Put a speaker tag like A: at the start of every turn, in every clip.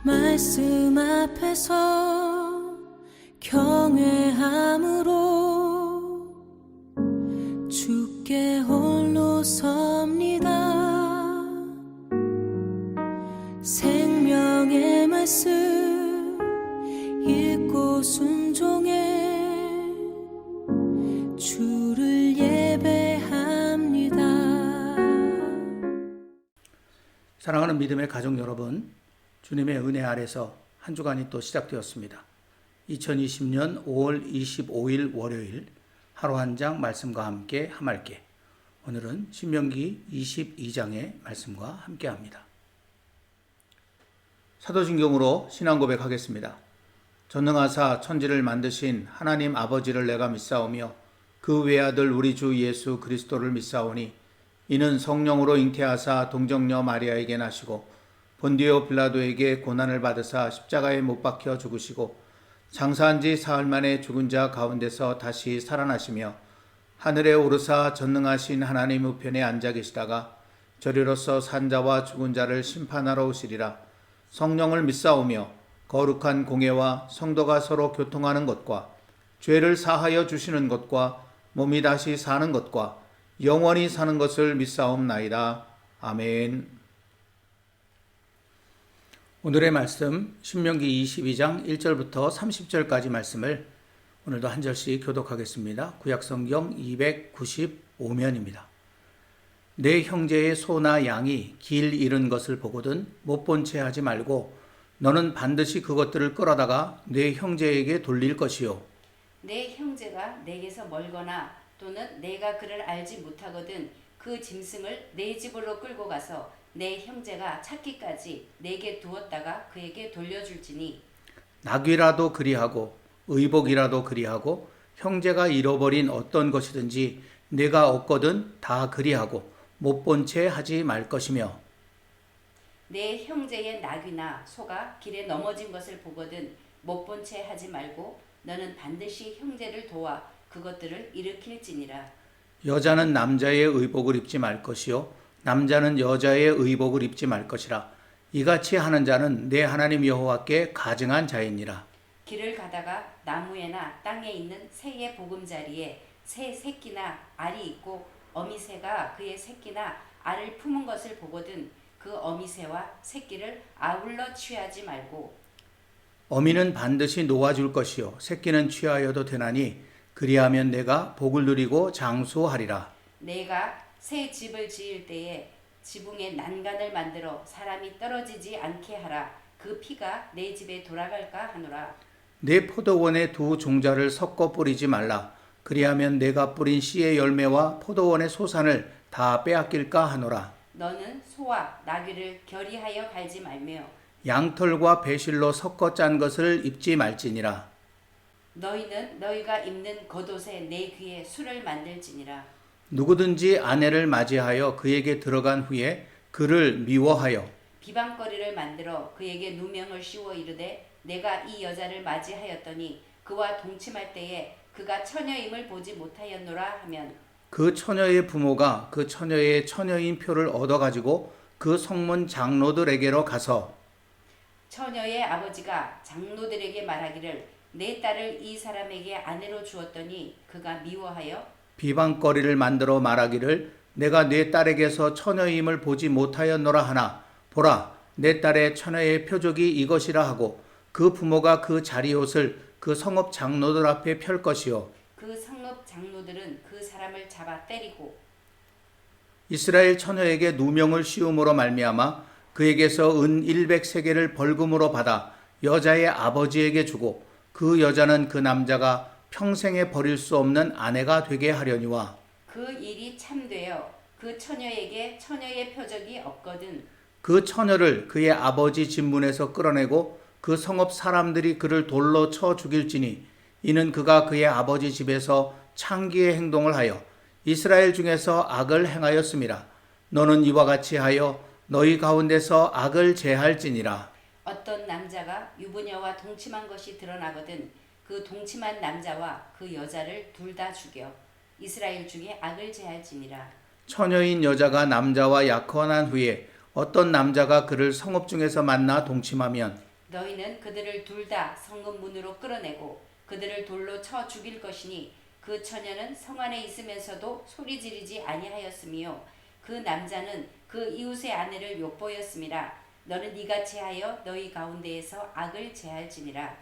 A: 말씀 앞에서 경외함으로 주께 홀로 섭니다. 생명의 말씀 읽고 순종해 주를 예배합니다.
B: 사랑하는 믿음의 가족 여러분, 주님의 은혜 아래서 한 주간이 또 시작되었습니다. 2020년 5월 25일 월요일 하루 한 장 말씀과 함께 함할게. 오늘은 신명기 22장의 말씀과 함께합니다. 사도신경으로 신앙 고백하겠습니다. 전능하사 천지를 만드신 하나님 아버지를 내가 믿사오며 그 외아들 우리 주 예수 그리스도를 믿사오니 이는 성령으로 잉태하사 동정녀 마리아에게 나시고 본디오 빌라도에게 고난을 받으사 십자가에 못 박혀 죽으시고 장사한 지 사흘 만에 죽은 자 가운데서 다시 살아나시며 하늘에 오르사 전능하신 하나님 우편에 앉아 계시다가 저리로서 산 자와 죽은 자를 심판하러 오시리라. 성령을 믿사오며 거룩한 공예와 성도가 서로 교통하는 것과 죄를 사하여 주시는 것과 몸이 다시 사는 것과 영원히 사는 것을 믿사옵나이다. 아멘. 오늘의 말씀 신명기 22장 1절부터 30절까지 말씀을 오늘도 한 절씩 교독하겠습니다. 구약성경 295면입니다. 내 형제의 소나 양이 길 잃은 것을 보거든 못 본 채 하지 말고 너는 반드시 그것들을 끌어다가 내 형제에게 돌릴 것이요.
C: 내 형제가 내게서 멀거나 또는 내가 그를 알지 못하거든 그 짐승을 내 집으로 끌고 가서 내 형제가 찾기까지 내게 두었다가 그에게 돌려줄지니
B: 낙이라도 그리하고 의복이라도 그리하고 형제가 잃어버린 어떤 것이든지 내가 얻거든 다 그리하고 못 본 채 하지 말 것이며
C: 내 형제의 낙이나 소가 길에 넘어진 것을 보거든 못 본 채 하지 말고 너는 반드시 형제를 도와 그것들을 일으킬지니라.
B: 여자는 남자의 의복을 입지 말 것이요 남자는 여자의 의복을 입지 말 것이라. 이같이 하는 자는 내 하나님 여호와께 가증한 자이니라.
C: 길을 가다가 나무에나 땅에 있는 새의 보금자리에 새 새끼나 알이 있고 어미새가 그의 새끼나 알을 품은 것을 보거든 그 어미새와 새끼를 아울러 취하지 말고
B: 어미는 반드시 놓아줄 것이요 새끼는 취하여도 되나니 그리하면 내가 복을 누리고 장수하리라.
C: 내가 새 집을 지을 때에 지붕에 난간을 만들어 사람이 떨어지지 않게 하라. 그 피가 내 집에 돌아갈까 하노라.
B: 내 포도원에 두 종자를 섞어 뿌리지 말라. 그리하면 내가 뿌린 씨의 열매와 포도원의 소산을 다 빼앗길까 하노라.
C: 너는 소와 나귀를 결의하여 갈지 말며
B: 양털과 배실로 섞어 짠 것을 입지 말지니라.
C: 너희는 너희가 입는 겉옷에 내 귀에 술을 만들지니라.
B: 누구든지 아내를 맞이하여 그에게 들어간 후에 그를 미워하여
C: 비방거리를 만들어 그에게 누명을 씌워 이르되 내가 이 여자를 맞이하였더니 그와 동침할 때에 그가 처녀임을 보지 못하였노라 하면
B: 그 처녀의 부모가 그 처녀의 처녀인 표를 얻어가지고 그 성문 장로들에게로 가서
C: 처녀의 아버지가 장로들에게 말하기를 내 딸을 이 사람에게 아내로 주었더니 그가 미워하여
B: 비방거리를 만들어 말하기를 내가 내 딸에게서 처녀임을 보지 못하였노라 하나 보라 내 딸의 처녀의 표적이 이것이라 하고 그 부모가 그 자리옷을 그 성읍 장로들 앞에 펼 것이요
C: 그 성읍 장로들은 그 사람을 잡아 때리고
B: 이스라엘 처녀에게 누명을 씌움으로 말미암아 그에게서 은 100세겔을 벌금으로 받아 여자의 아버지에게 주고 그 여자는 그 남자가 평생에 버릴 수 없는 아내가 되게 하려니와
C: 그 일이 참되어 그 처녀에게 처녀의 표적이 없거든
B: 그 처녀를 그의 아버지 집문에서 끌어내고 그 성읍 사람들이 그를 돌로 쳐 죽일지니 이는 그가 그의 아버지 집에서 창기의 행동을 하여 이스라엘 중에서 악을 행하였음이라. 너는 이와 같이 하여 너희 가운데서 악을 제할지니라.
C: 어떤 남자가 유부녀와 동침한 것이 드러나거든 그 동침한 남자와 그 여자를 둘 다 죽여 이스라엘 중에 악을 제할지니라.
B: 처녀인 여자가 남자와 약혼한 후에 어떤 남자가 그를 성읍 중에서 만나 동침하면
C: 너희는 그들을 둘 다 성읍 문으로 끌어내고 그들을 돌로 쳐 죽일 것이니 그 처녀는 성 안에 있으면서도 소리 지르지 아니하였으며 그 남자는 그 이웃의 아내를 욕보였음이라. 너는 이같이 하여 너희 가운데에서 악을 제할지니라.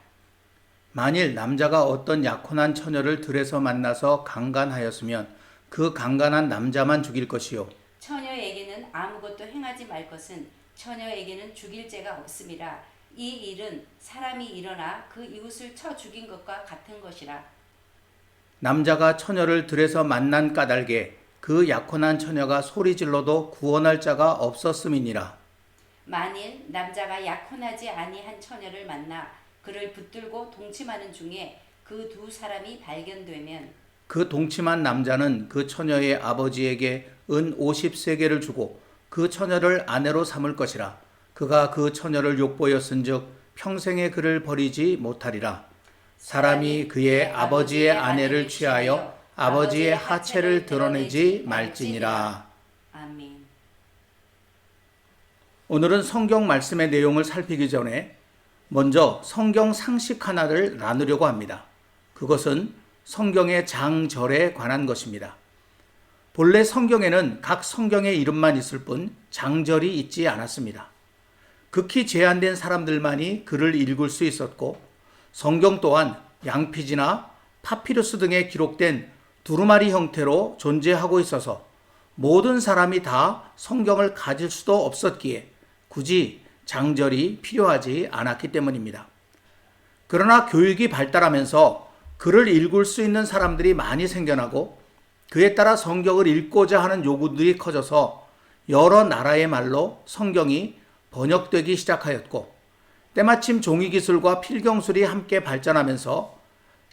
B: 만일 남자가 어떤 약혼한 처녀를 들에서 만나서 강간하였으면 그 강간한 남자만 죽일 것이요
C: 처녀에게는 아무것도 행하지 말 것은 처녀에게는 죽일 죄가 없음이라. 이 일은 사람이 일어나 그 이웃을 쳐 죽인 것과 같은 것이라.
B: 남자가 처녀를 들에서 만난 까닭에 그 약혼한 처녀가 소리질러도 구원할 자가 없었음이니라.
C: 만일 남자가 약혼하지 아니한 처녀를 만나 그를 붙들고 동침하는 중에 그 두 사람이 발견되면
B: 그 동침한 남자는 그 처녀의 아버지에게 은 50세겔을 주고 그 처녀를 아내로 삼을 것이라. 그가 그 처녀를 욕보였은즉 평생에 그를 버리지 못하리라. 사람이 그의 아버지의 아내를 취하여 아버지의 하체를 드러내지 말지니라.
C: 아멘.
B: 오늘은 성경 말씀의 내용을 살피기 전에 먼저 성경 상식 하나를 나누려고 합니다. 그것은 성경의 장절에 관한 것입니다. 본래 성경에는 각 성경의 이름만 있을 뿐 장절이 있지 않았습니다. 극히 제한된 사람들만이 글을 읽을 수 있었고 성경 또한 양피지나 파피루스 등에 기록된 두루마리 형태로 존재하고 있어서 모든 사람이 다 성경을 가질 수도 없었기에 굳이 장절이 필요하지 않았기 때문입니다. 그러나 교육이 발달하면서 글을 읽을 수 있는 사람들이 많이 생겨나고 그에 따라 성경을 읽고자 하는 요구들이 커져서 여러 나라의 말로 성경이 번역되기 시작하였고 때마침 종이기술과 필경술이 함께 발전하면서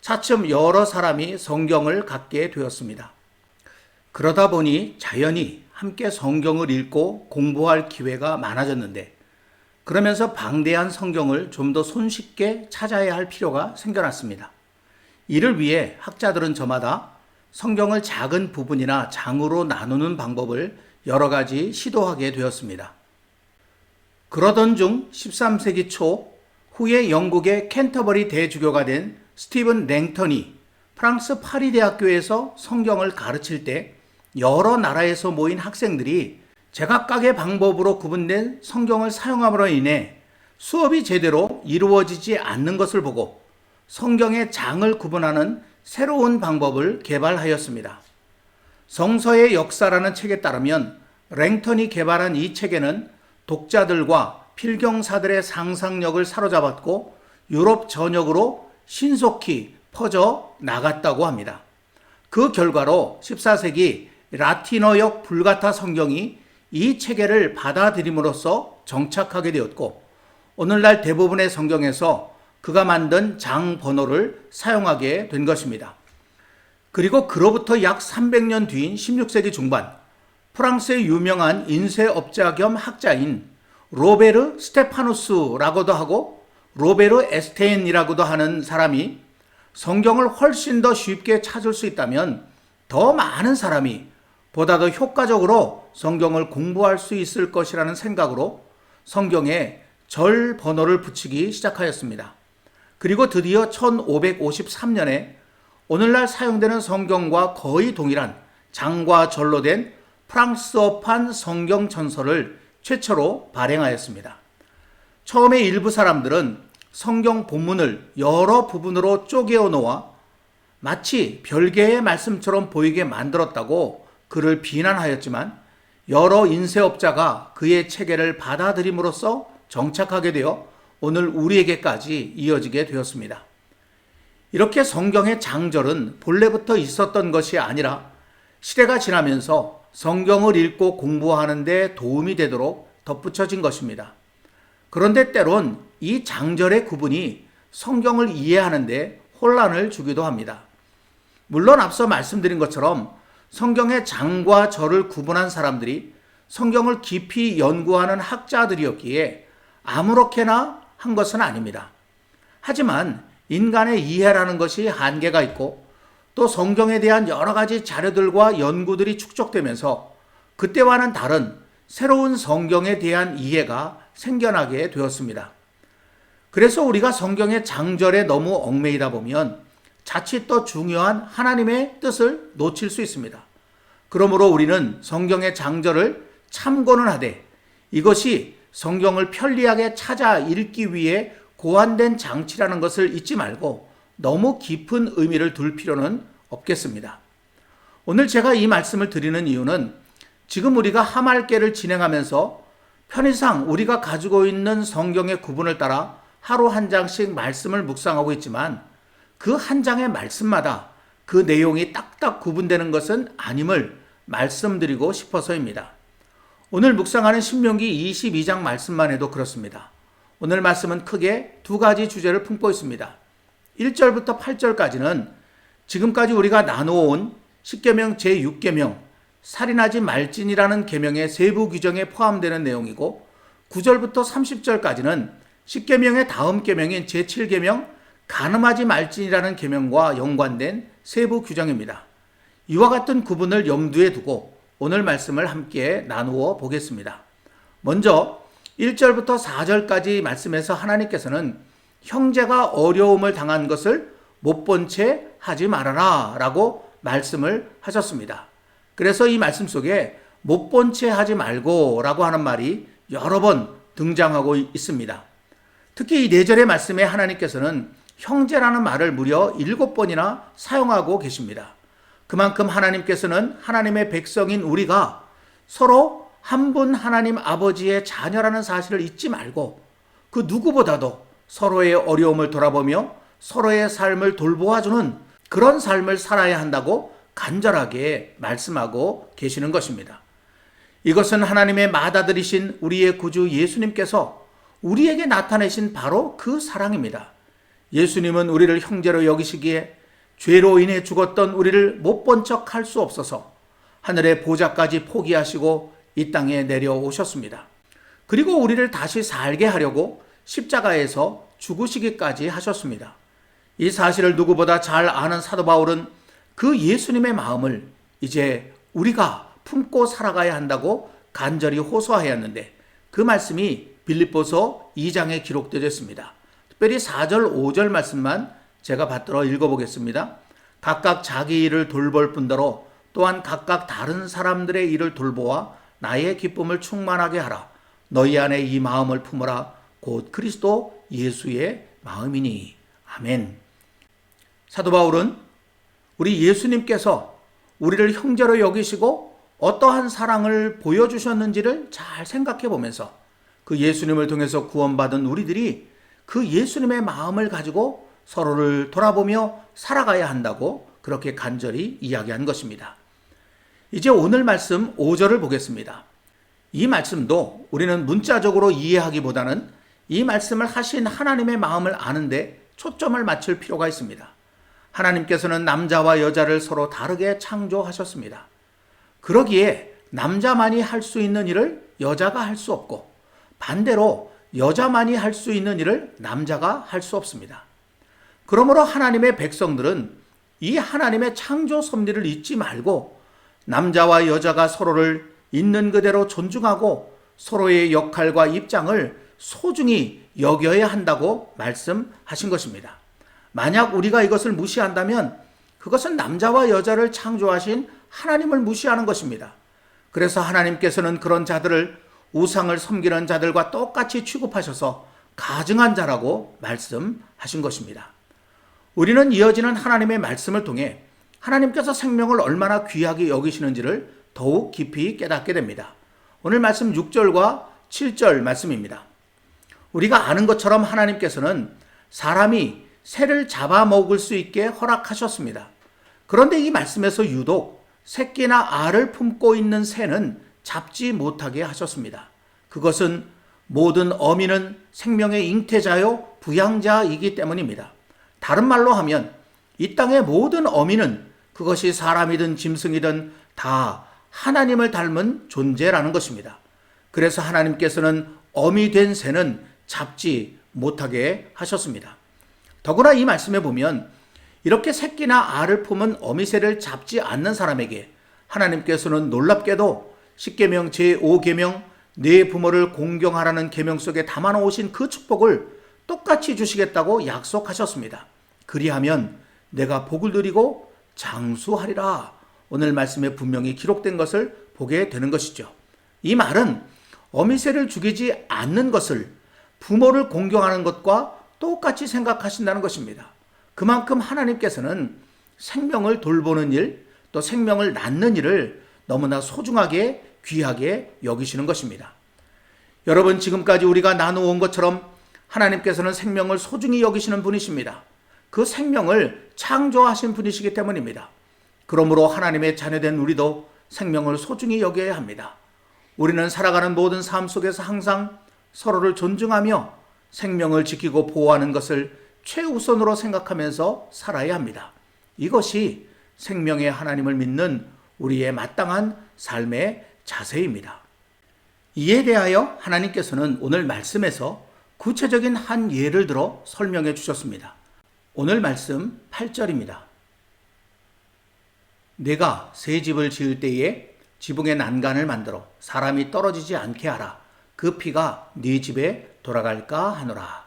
B: 차츰 여러 사람이 성경을 갖게 되었습니다. 그러다 보니 자연히 함께 성경을 읽고 공부할 기회가 많아졌는데 그러면서 방대한 성경을 좀 더 손쉽게 찾아야 할 필요가 생겨났습니다. 이를 위해 학자들은 저마다 성경을 작은 부분이나 장으로 나누는 방법을 여러 가지 시도하게 되었습니다. 그러던 중 13세기 초 후에 영국의 캔터버리 대주교가 된 스티븐 랭턴이 프랑스 파리 대학교에서 성경을 가르칠 때 여러 나라에서 모인 학생들이 제각각의 방법으로 구분된 성경을 사용함으로 인해 수업이 제대로 이루어지지 않는 것을 보고 성경의 장을 구분하는 새로운 방법을 개발하였습니다. 성서의 역사라는 책에 따르면 랭턴이 개발한 이 책에는 독자들과 필경사들의 상상력을 사로잡았고 유럽 전역으로 신속히 퍼져 나갔다고 합니다. 그 결과로 14세기 라틴어역 불가타 성경이 이 체계를 받아들임으로써 정착하게 되었고 오늘날 대부분의 성경에서 그가 만든 장 번호를 사용하게 된 것입니다. 그리고 그로부터 약 300년 뒤인 16세기 중반 프랑스의 유명한 인쇄업자 겸 학자인 로베르 스테파누스라고도 하고 로베르 에스테인이라고도 하는 사람이 성경을 훨씬 더 쉽게 찾을 수 있다면 더 많은 사람이 보다 더 효과적으로 성경을 공부할 수 있을 것이라는 생각으로 성경에 절 번호를 붙이기 시작하였습니다. 그리고 드디어 1553년에 오늘날 사용되는 성경과 거의 동일한 장과 절로 된 프랑스어판 성경 전서를 최초로 발행하였습니다. 처음에 일부 사람들은 성경 본문을 여러 부분으로 쪼개어 놓아 마치 별개의 말씀처럼 보이게 만들었다고 그를 비난하였지만 여러 인쇄업자가 그의 체계를 받아들임으로써 정착하게 되어 오늘 우리에게까지 이어지게 되었습니다. 이렇게 성경의 장절은 본래부터 있었던 것이 아니라 시대가 지나면서 성경을 읽고 공부하는 데 도움이 되도록 덧붙여진 것입니다. 그런데 때론 이 장절의 구분이 성경을 이해하는 데 혼란을 주기도 합니다. 물론 앞서 말씀드린 것처럼 성경의 장과 절을 구분한 사람들이 성경을 깊이 연구하는 학자들이었기에 아무렇게나 한 것은 아닙니다. 하지만 인간의 이해라는 것이 한계가 있고 또 성경에 대한 여러 가지 자료들과 연구들이 축적되면서 그때와는 다른 새로운 성경에 대한 이해가 생겨나게 되었습니다. 그래서 우리가 성경의 장절에 너무 얽매이다 보면 자칫 더 중요한 하나님의 뜻을 놓칠 수 있습니다. 그러므로 우리는 성경의 장절을 참고는 하되 이것이 성경을 편리하게 찾아 읽기 위해 고안된 장치라는 것을 잊지 말고 너무 깊은 의미를 둘 필요는 없겠습니다. 오늘 제가 이 말씀을 드리는 이유는 지금 우리가 하말께를 진행하면서 편의상 우리가 가지고 있는 성경의 구분을 따라 하루 한 장씩 말씀을 묵상하고 있지만 그 한 장의 말씀마다 그 내용이 딱딱 구분되는 것은 아님을 말씀드리고 싶어서입니다. 오늘 묵상하는 신명기 22장 말씀만 해도 그렇습니다. 오늘 말씀은 크게 두 가지 주제를 품고 있습니다. 1절부터 8절까지는 지금까지 우리가 나누어온 십계명 제6계명 살인하지 말지니라는 계명의 세부 규정에 포함되는 내용이고 9절부터 30절까지는 십계명의 다음 계명인 제7계명 간음하지 말지니라는 계명과 연관된 세부 규정입니다. 이와 같은 구분을 염두에 두고 오늘 말씀을 함께 나누어 보겠습니다. 먼저 1절부터 4절까지 말씀에서 하나님께서는 형제가 어려움을 당한 것을 못 본 채 하지 말아라 라고 말씀을 하셨습니다. 그래서 이 말씀 속에 못 본 채 하지 말고 라고 하는 말이 여러 번 등장하고 있습니다. 특히 이 4절의 말씀에 하나님께서는 형제라는 말을 무려 7번이나 사용하고 계십니다. 그만큼 하나님께서는 하나님의 백성인 우리가 서로 한 분 하나님 아버지의 자녀라는 사실을 잊지 말고 그 누구보다도 서로의 어려움을 돌아보며 서로의 삶을 돌보아주는 그런 삶을 살아야 한다고 간절하게 말씀하고 계시는 것입니다. 이것은 하나님의 맏아들이신 우리의 구주 예수님께서 우리에게 나타내신 바로 그 사랑입니다. 예수님은 우리를 형제로 여기시기에 죄로 인해 죽었던 우리를 못 본 척 할 수 없어서 하늘의 보좌까지 포기하시고 이 땅에 내려오셨습니다. 그리고 우리를 다시 살게 하려고 십자가에서 죽으시기까지 하셨습니다. 이 사실을 누구보다 잘 아는 사도 바울은 그 예수님의 마음을 이제 우리가 품고 살아가야 한다고 간절히 호소하였는데 그 말씀이 빌립보서 2장에 기록되어 있습니다. 특별히 4절, 5절 말씀만 제가 받들어 읽어보겠습니다. 각각 자기 일을 돌볼 뿐더러 또한 각각 다른 사람들의 일을 돌보아 나의 기쁨을 충만하게 하라. 너희 안에 이 마음을 품으라. 곧 그리스도 예수의 마음이니. 아멘. 사도 바울은 우리 예수님께서 우리를 형제로 여기시고 어떠한 사랑을 보여주셨는지를 잘 생각해 보면서 그 예수님을 통해서 구원받은 우리들이 그 예수님의 마음을 가지고 서로를 돌아보며 살아가야 한다고 그렇게 간절히 이야기한 것입니다. 이제 오늘 말씀 5절을 보겠습니다. 이 말씀도 우리는 문자적으로 이해하기보다는 이 말씀을 하신 하나님의 마음을 아는데 초점을 맞출 필요가 있습니다. 하나님께서는 남자와 여자를 서로 다르게 창조하셨습니다. 그러기에 남자만이 할 수 있는 일을 여자가 할 수 없고 반대로 여자만이 할 수 있는 일을 남자가 할 수 없습니다. 그러므로 하나님의 백성들은 이 하나님의 창조 섭리를 잊지 말고 남자와 여자가 서로를 있는 그대로 존중하고 서로의 역할과 입장을 소중히 여겨야 한다고 말씀하신 것입니다. 만약 우리가 이것을 무시한다면 그것은 남자와 여자를 창조하신 하나님을 무시하는 것입니다. 그래서 하나님께서는 그런 자들을 우상을 섬기는 자들과 똑같이 취급하셔서 가증한 자라고 말씀하신 것입니다. 우리는 이어지는 하나님의 말씀을 통해 하나님께서 생명을 얼마나 귀하게 여기시는지를 더욱 깊이 깨닫게 됩니다. 오늘 말씀 6절과 7절 말씀입니다. 우리가 아는 것처럼 하나님께서는 사람이 새를 잡아먹을 수 있게 허락하셨습니다. 그런데 이 말씀에서 유독 새끼나 알을 품고 있는 새는 잡지 못하게 하셨습니다. 그것은 모든 어미는 생명의 잉태자요 부양자이기 때문입니다. 다른 말로 하면 이 땅의 모든 어미는 그것이 사람이든 짐승이든 다 하나님을 닮은 존재라는 것입니다. 그래서 하나님께서는 어미 된 새는 잡지 못하게 하셨습니다. 더구나 이 말씀에 보면 이렇게 새끼나 알을 품은 어미새를 잡지 않는 사람에게 하나님께서는 놀랍게도 십계명 제5계명 내 부모를 공경하라는 계명 속에 담아놓으신 그 축복을 똑같이 주시겠다고 약속하셨습니다. 그리하면 내가 복을 누리고 장수하리라. 오늘 말씀에 분명히 기록된 것을 보게 되는 것이죠. 이 말은 어미새를 죽이지 않는 것을 부모를 공경하는 것과 똑같이 생각하신다는 것입니다. 그만큼 하나님께서는 생명을 돌보는 일, 또 생명을 낳는 일을 너무나 소중하게 귀하게 여기시는 것입니다. 여러분, 지금까지 우리가 나누어온 것처럼 하나님께서는 생명을 소중히 여기시는 분이십니다. 그 생명을 창조하신 분이시기 때문입니다. 그러므로 하나님의 자녀된 우리도 생명을 소중히 여겨야 합니다. 우리는 살아가는 모든 삶 속에서 항상 서로를 존중하며 생명을 지키고 보호하는 것을 최우선으로 생각하면서 살아야 합니다. 이것이 생명의 하나님을 믿는 우리의 마땅한 삶의 자세입니다. 이에 대하여 하나님께서는 오늘 말씀에서 구체적인 한 예를 들어 설명해 주셨습니다. 오늘 말씀 8절입니다. 내가 새 집을 지을 때에 지붕에 난간을 만들어 사람이 떨어지지 않게 하라. 그 피가 네 집에 돌아갈까 하노라.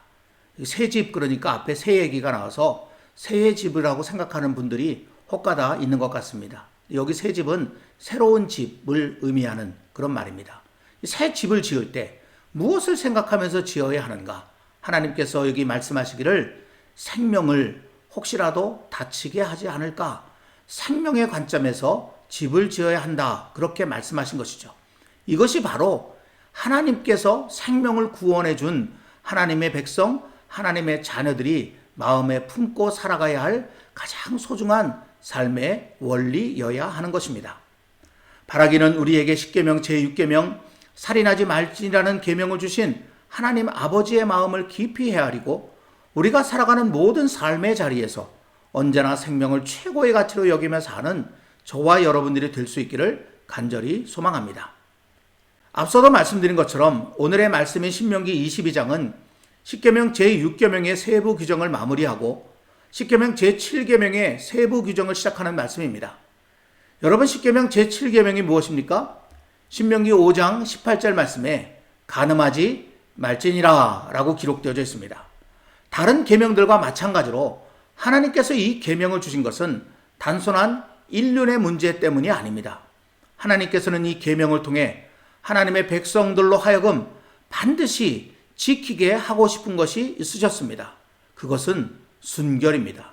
B: 새 집, 그러니까 앞에 새 얘기가 나와서 새의 집이라고 생각하는 분들이 혹가다 있는 것 같습니다. 여기 새 집은 새로운 집을 의미하는 그런 말입니다. 새 집을 지을 때 무엇을 생각하면서 지어야 하는가? 하나님께서 여기 말씀하시기를 생명을 혹시라도 다치게 하지 않을까? 생명의 관점에서 집을 지어야 한다. 그렇게 말씀하신 것이죠. 이것이 바로 하나님께서 생명을 구원해 준 하나님의 백성, 하나님의 자녀들이 마음에 품고 살아가야 할 가장 소중한 삶의 원리여야 하는 것입니다. 바라기는 우리에게 십계명 제6계명 살인하지 말지라는 계명을 주신 하나님 아버지의 마음을 깊이 헤아리고 우리가 살아가는 모든 삶의 자리에서 언제나 생명을 최고의 가치로 여기며 사는 저와 여러분들이 될 수 있기를 간절히 소망합니다. 앞서도 말씀드린 것처럼 오늘의 말씀인 신명기 22장은 십계명 제6계명의 세부 규정을 마무리하고 십계명 제7계명의 세부 규정을 시작하는 말씀입니다. 여러분, 십계명 제7계명이 무엇입니까? 신명기 5장 18절 말씀에 간음하지 말지니라 라고 기록되어져 있습니다. 다른 계명들과 마찬가지로 하나님께서 이 계명을 주신 것은 단순한 인륜의 문제 때문이 아닙니다. 하나님께서는 이 계명을 통해 하나님의 백성들로 하여금 반드시 지키게 하고 싶은 것이 있으셨습니다. 그것은 순결입니다.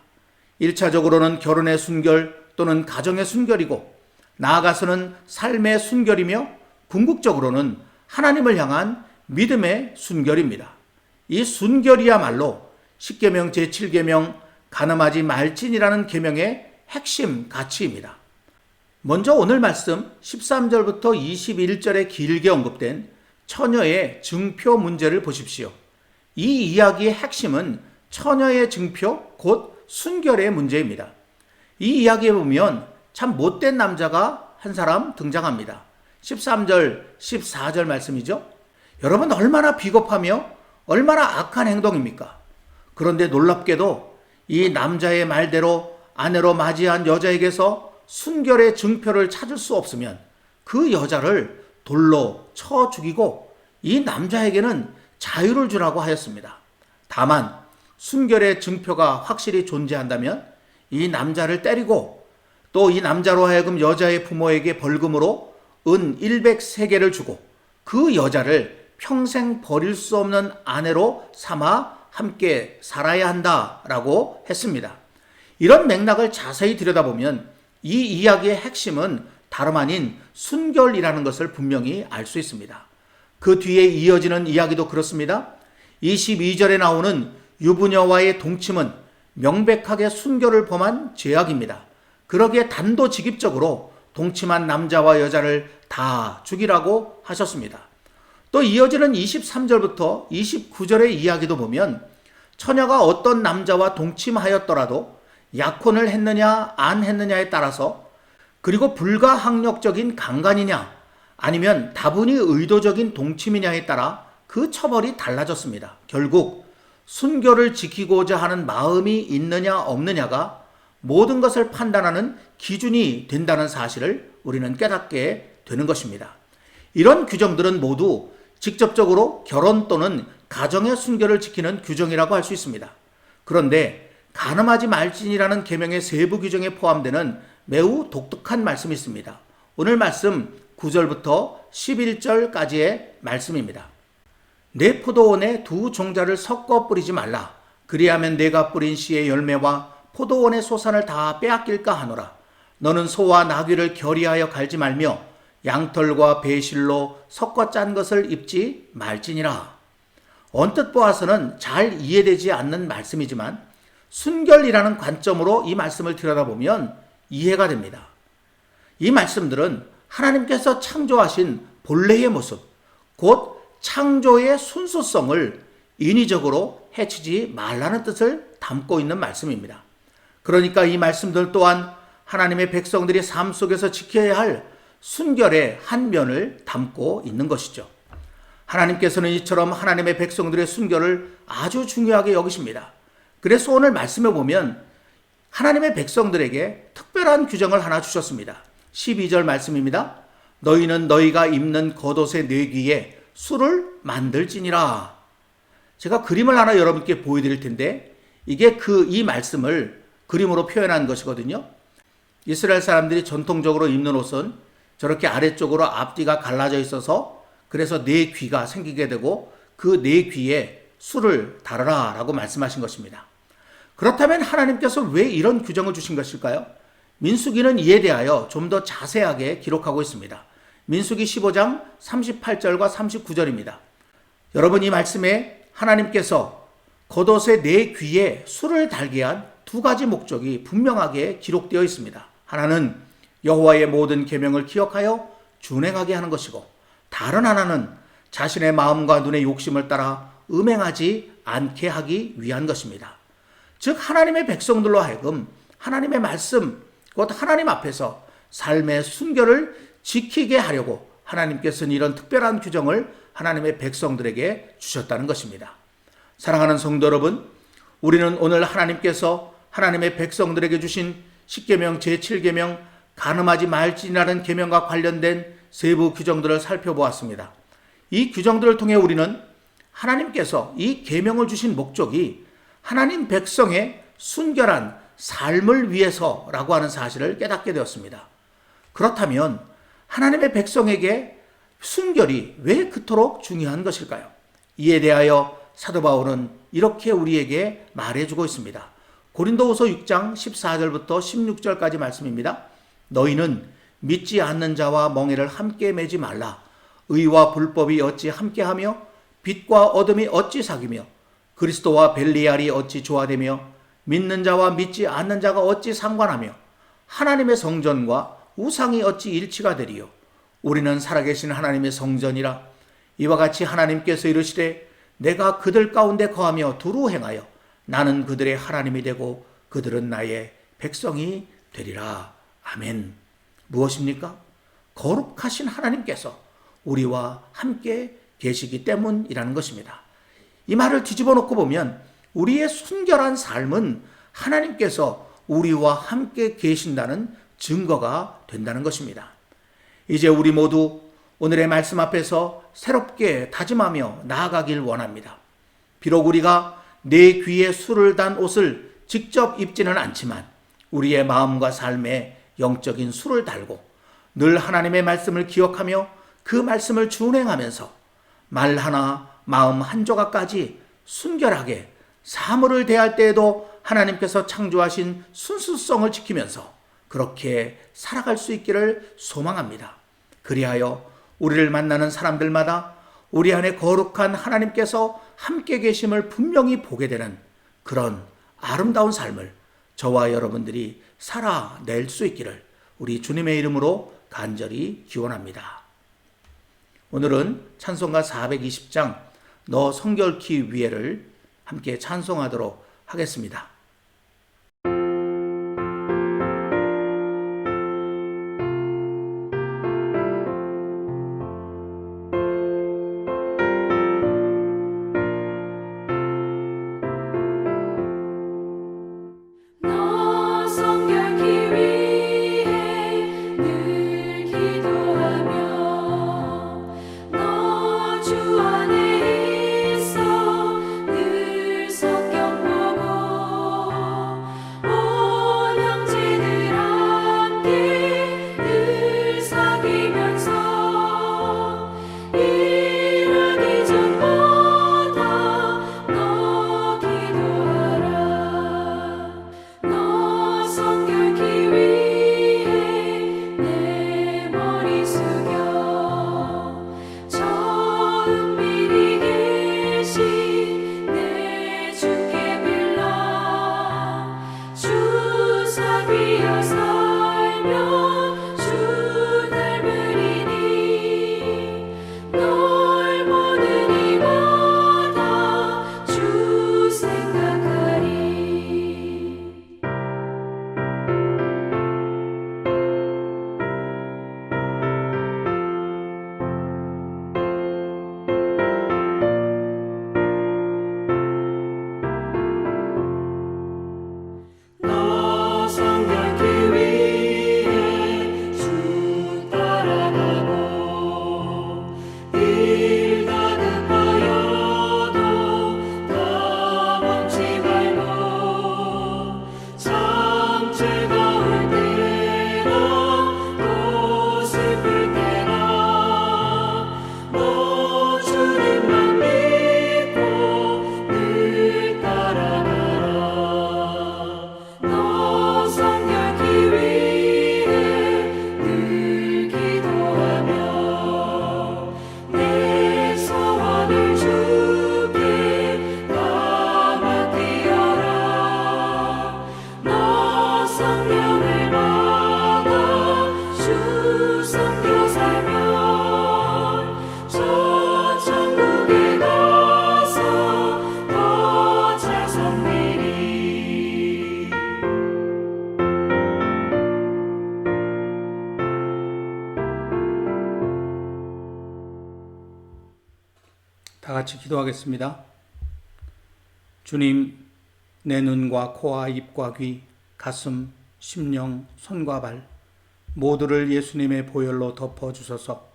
B: 1차적으로는 결혼의 순결 또는 가정의 순결이고 나아가서는 삶의 순결이며 궁극적으로는 하나님을 향한 믿음의 순결입니다. 이 순결이야말로 십계명 제7계명 간음하지 말지니라는 계명의 핵심 가치입니다. 먼저 오늘 말씀 13절부터 21절에 길게 언급된 처녀의 증표 문제를 보십시오. 이 이야기의 핵심은 처녀의 증표, 곧 순결의 문제입니다. 이 이야기에 보면 참 못된 남자가 한 사람 등장합니다. 13절, 14절 말씀이죠. 여러분, 얼마나 비겁하며 얼마나 악한 행동입니까? 그런데 놀랍게도 이 남자의 말대로 아내로 맞이한 여자에게서 순결의 증표를 찾을 수 없으면 그 여자를 돌로 쳐 죽이고 이 남자에게는 자유를 주라고 하였습니다. 다만 순결의 증표가 확실히 존재한다면 이 남자를 때리고 또 이 남자로 하여금 여자의 부모에게 벌금으로 은 100세겔을 주고 그 여자를 평생 버릴 수 없는 아내로 삼아 함께 살아야 한다라고 했습니다. 이런 맥락을 자세히 들여다보면 이 이야기의 핵심은 다름 아닌 순결이라는 것을 분명히 알 수 있습니다. 그 뒤에 이어지는 이야기도 그렇습니다. 22절에 나오는 유부녀와의 동침은 명백하게 순결을 범한 죄악입니다. 그러기에 단도직입적으로 동침한 남자와 여자를 다 죽이라고 하셨습니다. 또 이어지는 23절부터 29절의 이야기도 보면 처녀가 어떤 남자와 동침하였더라도 약혼을 했느냐 안 했느냐에 따라서, 그리고 불가항력적인 강간이냐 아니면 다분히 의도적인 동침이냐에 따라 그 처벌이 달라졌습니다. 결국 순결을 지키고자 하는 마음이 있느냐 없느냐가 모든 것을 판단하는 기준이 된다는 사실을 우리는 깨닫게 되는 것입니다. 이런 규정들은 모두 직접적으로 결혼 또는 가정의 순결을 지키는 규정이라고 할 수 있습니다. 그런데 간음하지 말지니라는 계명의 세부 규정에 포함되는 매우 독특한 말씀이 있습니다. 오늘 말씀 9절부터 11절까지의 말씀입니다. 내 포도원에 두 종자를 섞어 뿌리지 말라. 그리하면 내가 뿌린 씨의 열매와 포도원의 소산을 다 빼앗길까 하노라. 너는 소와 나귀를 결의하여 갈지 말며 양털과 배실로 섞어 짠 것을 입지 말지니라. 언뜻 보아서는 잘 이해되지 않는 말씀이지만 순결이라는 관점으로 이 말씀을 들여다보면 이해가 됩니다. 이 말씀들은 하나님께서 창조하신 본래의 모습, 곧 창조의 순수성을 인위적으로 해치지 말라는 뜻을 담고 있는 말씀입니다. 그러니까 이 말씀들 또한 하나님의 백성들이 삶 속에서 지켜야 할 순결의 한 면을 담고 있는 것이죠. 하나님께서는 이처럼 하나님의 백성들의 순결을 아주 중요하게 여기십니다. 그래서 오늘 말씀에 보면 하나님의 백성들에게 특별한 규정을 하나 주셨습니다. 12절 말씀입니다. 너희는 너희가 입는 겉옷의 뇌귀에 술을 만들지니라. 제가 그림을 하나 여러분께 보여드릴 텐데 이게 이 말씀을 그림으로 표현한 것이거든요. 이스라엘 사람들이 전통적으로 입는 옷은 저렇게 아래쪽으로 앞뒤가 갈라져 있어서 그래서 네 귀가 생기게 되고 그 네 귀에 술을 달아라 라고 말씀하신 것입니다. 그렇다면 하나님께서 왜 이런 규정을 주신 것일까요? 민수기는 이에 대하여 좀 더 자세하게 기록하고 있습니다. 민수기 15장 38절과 39절입니다. 여러분, 이 말씀에 하나님께서 겉옷의 네 귀에 술을 달게 한 두 가지 목적이 분명하게 기록되어 있습니다. 하나는 여호와의 모든 계명을 기억하여 준행하게 하는 것이고, 다른 하나는 자신의 마음과 눈의 욕심을 따라 음행하지 않게 하기 위한 것입니다. 즉 하나님의 백성들로 하여금 하나님의 말씀, 곧 하나님 앞에서 삶의 순결을 지키게 하려고 하나님께서는 이런 특별한 규정을 하나님의 백성들에게 주셨다는 것입니다. 사랑하는 성도 여러분, 우리는 오늘 하나님께서 하나님의 백성들에게 주신 십계명 제7계명 간음하지 말지니라는 계명과 관련된 세부 규정들을 살펴보았습니다. 이 규정들을 통해 우리는 하나님께서 이 계명을 주신 목적이 하나님 백성의 순결한 삶을 위해서라고 하는 사실을 깨닫게 되었습니다. 그렇다면 하나님의 백성에게 순결이 왜 그토록 중요한 것일까요? 이에 대하여 사도 바울은 이렇게 우리에게 말해주고 있습니다. 고린도후서 6장 14절부터 16절까지 말씀입니다. 너희는 믿지 않는 자와 멍에를 함께 매지 말라. 의와 불법이 어찌 함께하며 빛과 어둠이 어찌 사귀며 그리스도와 벨리알이 어찌 조화되며 믿는 자와 믿지 않는 자가 어찌 상관하며 하나님의 성전과 우상이 어찌 일치가 되리요. 우리는 살아계신 하나님의 성전이라. 이와 같이 하나님께서 이르시되 내가 그들 가운데 거하며 두루 행하여 나는 그들의 하나님이 되고 그들은 나의 백성이 되리라. 아멘. 무엇입니까? 거룩하신 하나님께서 우리와 함께 계시기 때문이라는 것입니다. 이 말을 뒤집어 놓고 보면 우리의 순결한 삶은 하나님께서 우리와 함께 계신다는 증거가 된다는 것입니다. 이제 우리 모두 오늘의 말씀 앞에서 새롭게 다짐하며 나아가길 원합니다. 비록 우리가 내 귀에 술을 단 옷을 직접 입지는 않지만 우리의 마음과 삶에 영적인 술을 달고 늘 하나님의 말씀을 기억하며 그 말씀을 준행하면서 말 하나 마음 한 조각까지 순결하게 사물을 대할 때에도 하나님께서 창조하신 순수성을 지키면서 그렇게 살아갈 수 있기를 소망합니다. 그리하여 우리를 만나는 사람들마다 우리 안에 거룩한 하나님께서 함께 계심을 분명히 보게 되는 그런 아름다운 삶을 저와 여러분들이 살아낼 수 있기를 우리 주님의 이름으로 간절히 기원합니다. 오늘은 찬송가 420장 너 성결케 위에를 함께 찬송하도록 하겠습니다.
A: 너 성결케 위해 늘 기도하며 너 주
B: 같이 기도하겠습니다. 주님, 내 눈과 코와 입과 귀, 가슴, 심령, 손과 발 모두를 예수님의 보혈로 덮어주소서.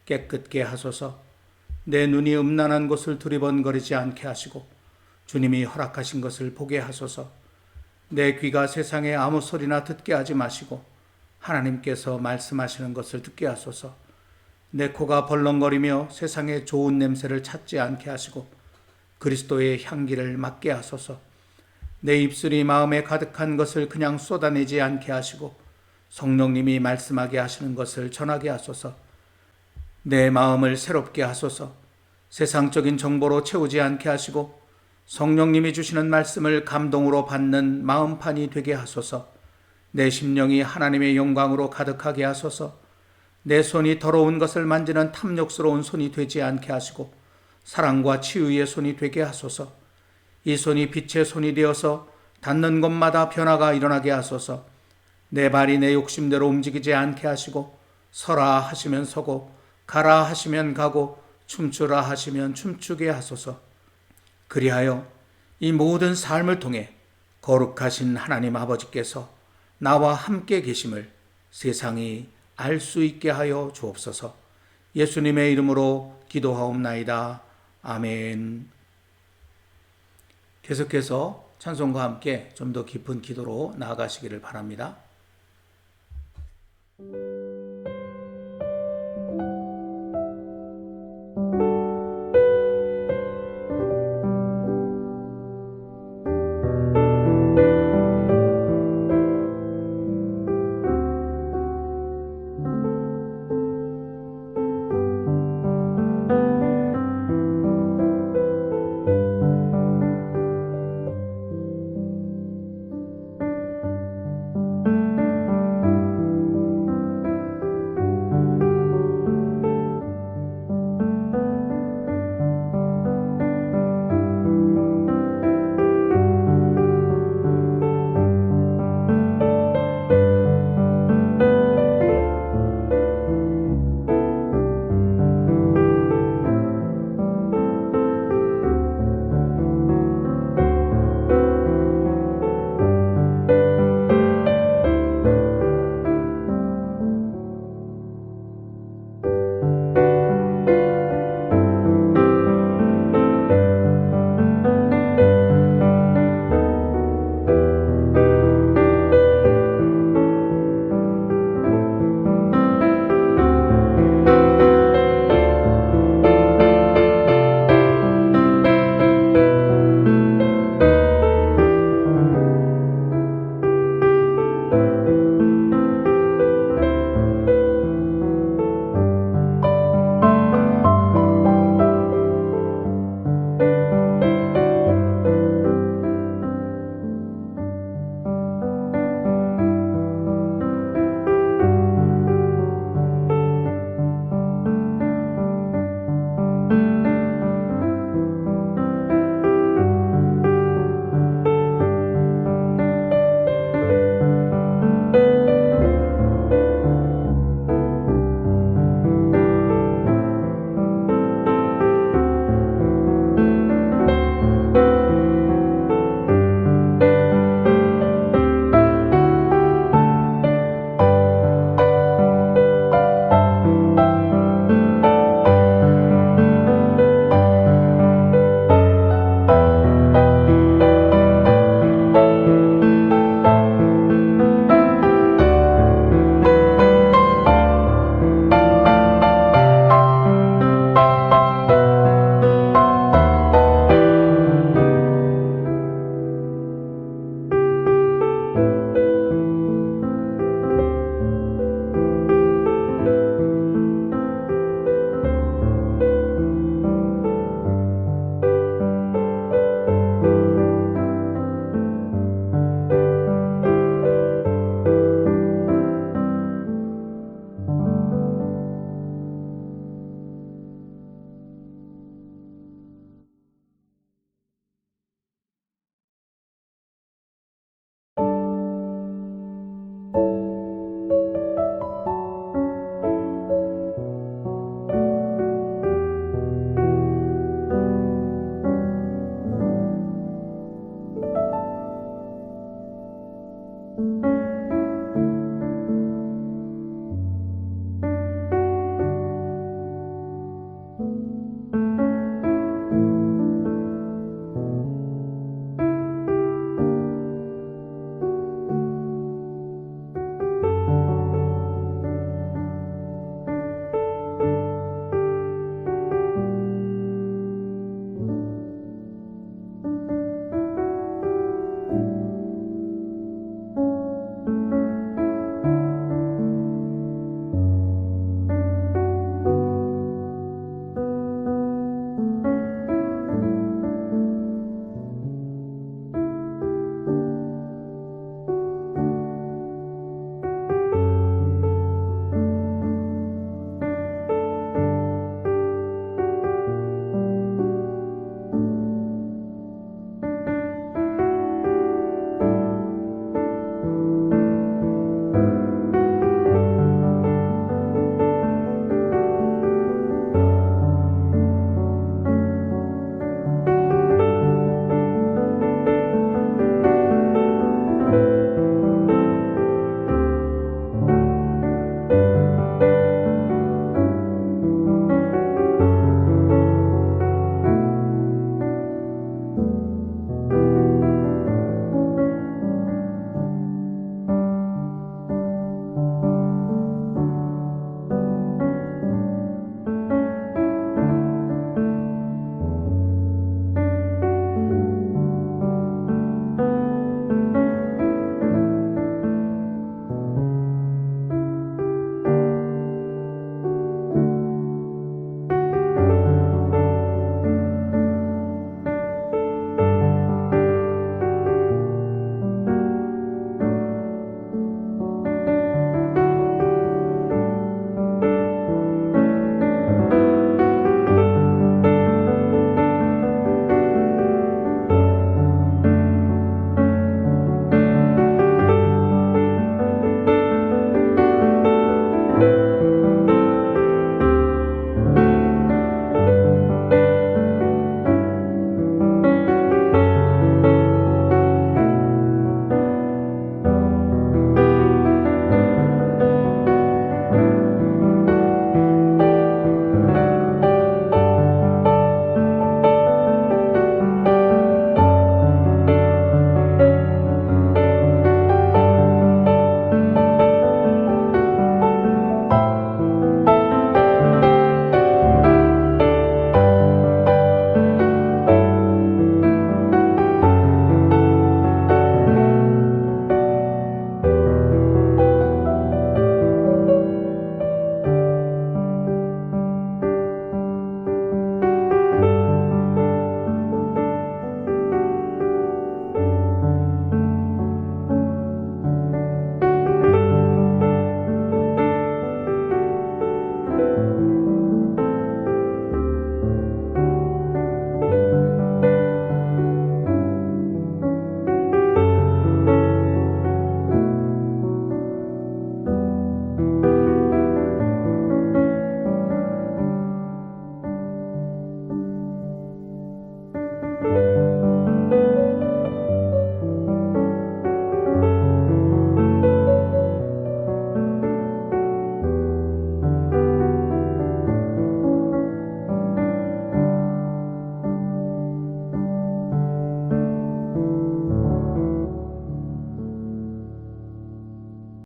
B: 깨끗게 하소서. 내 눈이 음란한 곳을 두리번거리지 않게 하시고 주님이 허락하신 것을 보게 하소서. 내 귀가 세상의 아무 소리나 듣게 하지 마시고 하나님께서 말씀하시는 것을 듣게 하소서. 내 코가 벌렁거리며 세상의 좋은 냄새를 찾지 않게 하시고 그리스도의 향기를 맡게 하소서. 내 입술이 마음에 가득한 것을 그냥 쏟아내지 않게 하시고 성령님이 말씀하게 하시는 것을 전하게 하소서. 내 마음을 새롭게 하소서. 세상적인 정보로 채우지 않게 하시고 성령님이 주시는 말씀을 감동으로 받는 마음판이 되게 하소서. 내 심령이 하나님의 영광으로 가득하게 하소서. 내 손이 더러운 것을 만지는 탐욕스러운 손이 되지 않게 하시고 사랑과 치유의 손이 되게 하소서. 이 손이 빛의 손이 되어서 닿는 곳마다 변화가 일어나게 하소서. 내 발이 내 욕심대로 움직이지 않게 하시고 서라 하시면 서고 가라 하시면 가고 춤추라 하시면 춤추게 하소서. 그리하여 이 모든 삶을 통해 거룩하신 하나님 아버지께서 나와 함께 계심을 세상이 알 수 있게 하여 주옵소서. 예수님의 이름으로 기도하옵나이다. 아멘. 계속해서 찬송과 함께 좀 더 깊은 기도로 나아가시기를 바랍니다.
A: 주